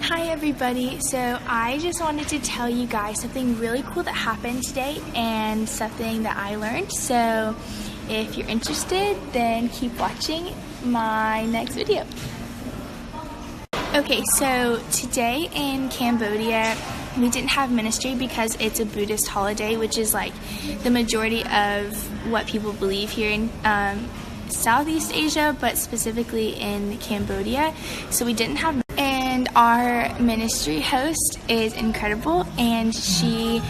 Hi everybody, so I just wanted to tell you guys something really cool that happened today and something that I learned. So if you're interested, then keep watching my next video. Okay, so today in Cambodia, we didn't have ministry because it's a Buddhist holiday, which is like the majority of what people believe here in Southeast Asia, but specifically in Cambodia. So we didn't have, and our ministry host is incredible, and she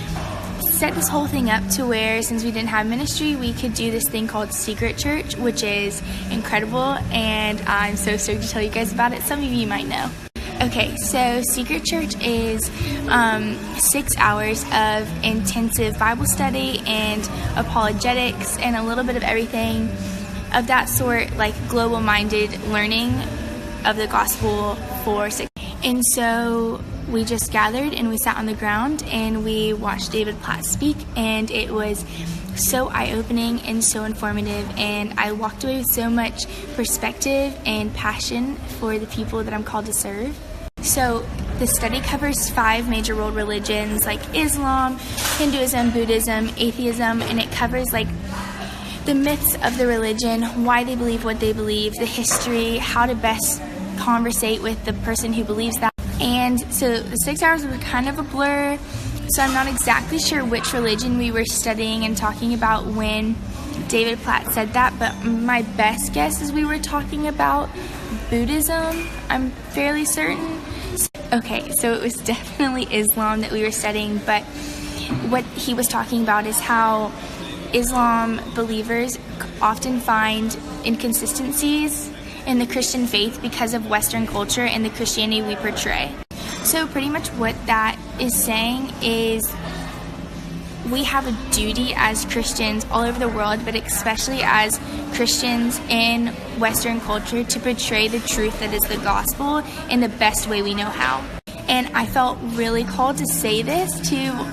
set this whole thing up to where, since we didn't have ministry, we could do this thing called Secret Church, which is incredible, and I'm so stoked to tell you guys about it. Some of you might know. Okay, so Secret Church is 6 hours of intensive Bible study and apologetics and a little bit of everything of that sort, like global-minded learning of the gospel for 6. And so we just gathered and we sat on the ground and we watched David Platt speak, and it was so eye-opening and so informative, and I walked away with so much perspective and passion for the people that I'm called to serve. So the study covers 5 major world religions like Islam, Hinduism, Buddhism, atheism, and it covers like the myths of the religion, why they believe what they believe, the history, how to best conversate with the person who believes that. And so the 6 hours were kind of a blur, so I'm not exactly sure which religion we were studying and talking about when David Platt said that, but my best guess is we were talking about Buddhism, I'm fairly certain. Okay, so it was definitely Islam that we were studying, but what he was talking about is how Islam believers often find inconsistencies in the Christian faith because of Western culture and the Christianity we portray. So pretty much what that is saying is we have a duty as Christians all over the world, but especially as Christians in Western culture, to portray the truth that is the gospel in the best way we know how. And I felt really called to say this to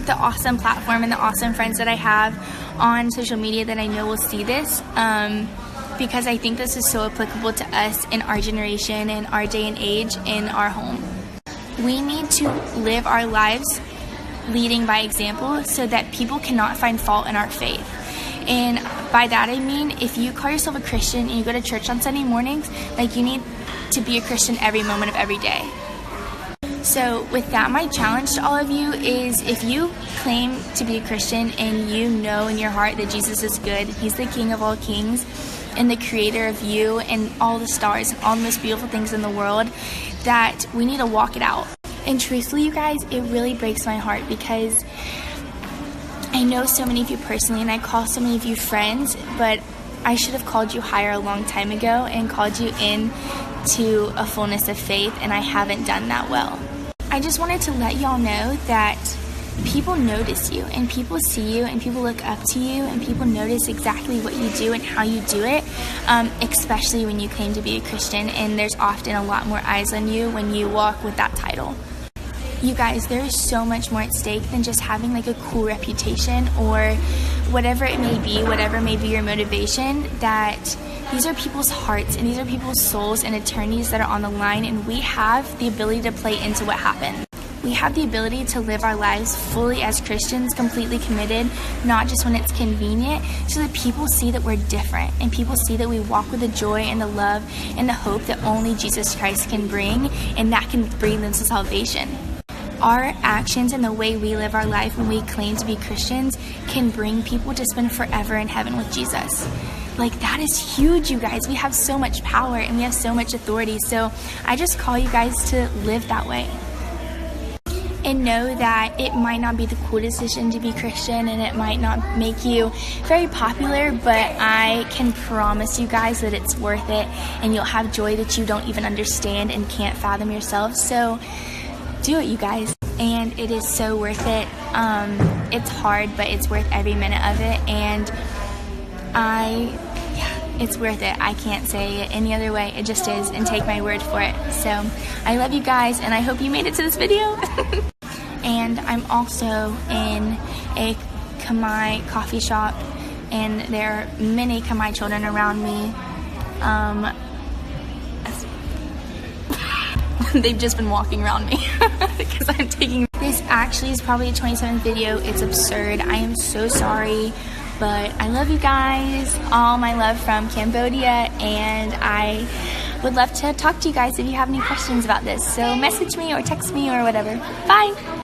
the awesome platform and the awesome friends that I have on social media that I know will see this, because I think this is so applicable to us in our generation, in our day and age, in our home. We need to live our lives leading by example so that people cannot find fault in our faith. And by that I mean, if you call yourself a Christian and you go to church on Sunday mornings, like, you need to be a Christian every moment of every day. So with that, my challenge to all of you is, if you claim to be a Christian and you know in your heart that Jesus is good, He's the King of all kings and the creator of you and all the stars and all the most beautiful things in the world, that we need to walk it out. And truthfully, you guys, it really breaks my heart, because I know so many of you personally and I call so many of you friends, but I should have called you higher a long time ago and called you in to a fullness of faith, and I haven't done that well. I just wanted to let y'all know that people notice you, and people see you, and people look up to you, and people notice exactly what you do and how you do it, especially when you claim to be a Christian, and there's often a lot more eyes on you when you walk with that title. You guys, there is so much more at stake than just having like a cool reputation or whatever it may be, whatever may be your motivation, that these are people's hearts and these are people's souls and eternities that are on the line, and we have the ability to play into what happened. We have the ability to live our lives fully as Christians, completely committed, not just when it's convenient, so that people see that we're different and people see that we walk with the joy and the love and the hope that only Jesus Christ can bring, and that can bring them to salvation. Our actions and the way we live our life when we claim to be Christians can bring people to spend forever in heaven with Jesus. Like, that is huge, you guys. We have so much power and we have so much authority. So I just call you guys to live that way. And know that it might not be the cool decision to be Christian, and it might not make you very popular, but I can promise you guys that it's worth it, and you'll have joy that you don't even understand and can't fathom yourself. So do it, you guys, and it is so worth it. It's hard, but it's worth every minute of it, and it's worth it. I can't say it any other way. It just is, and take my word for it. So I love you guys, and I hope you made it to this video. And I'm also in a Khmer coffee shop, and there are many Khmer children around me. they've just been walking around me because I'm taking. This actually is probably a 27th video. It's absurd. I am so sorry, but I love you guys. All my love from Cambodia, and I would love to talk to you guys if you have any questions about this. So message me or text me or whatever. Bye.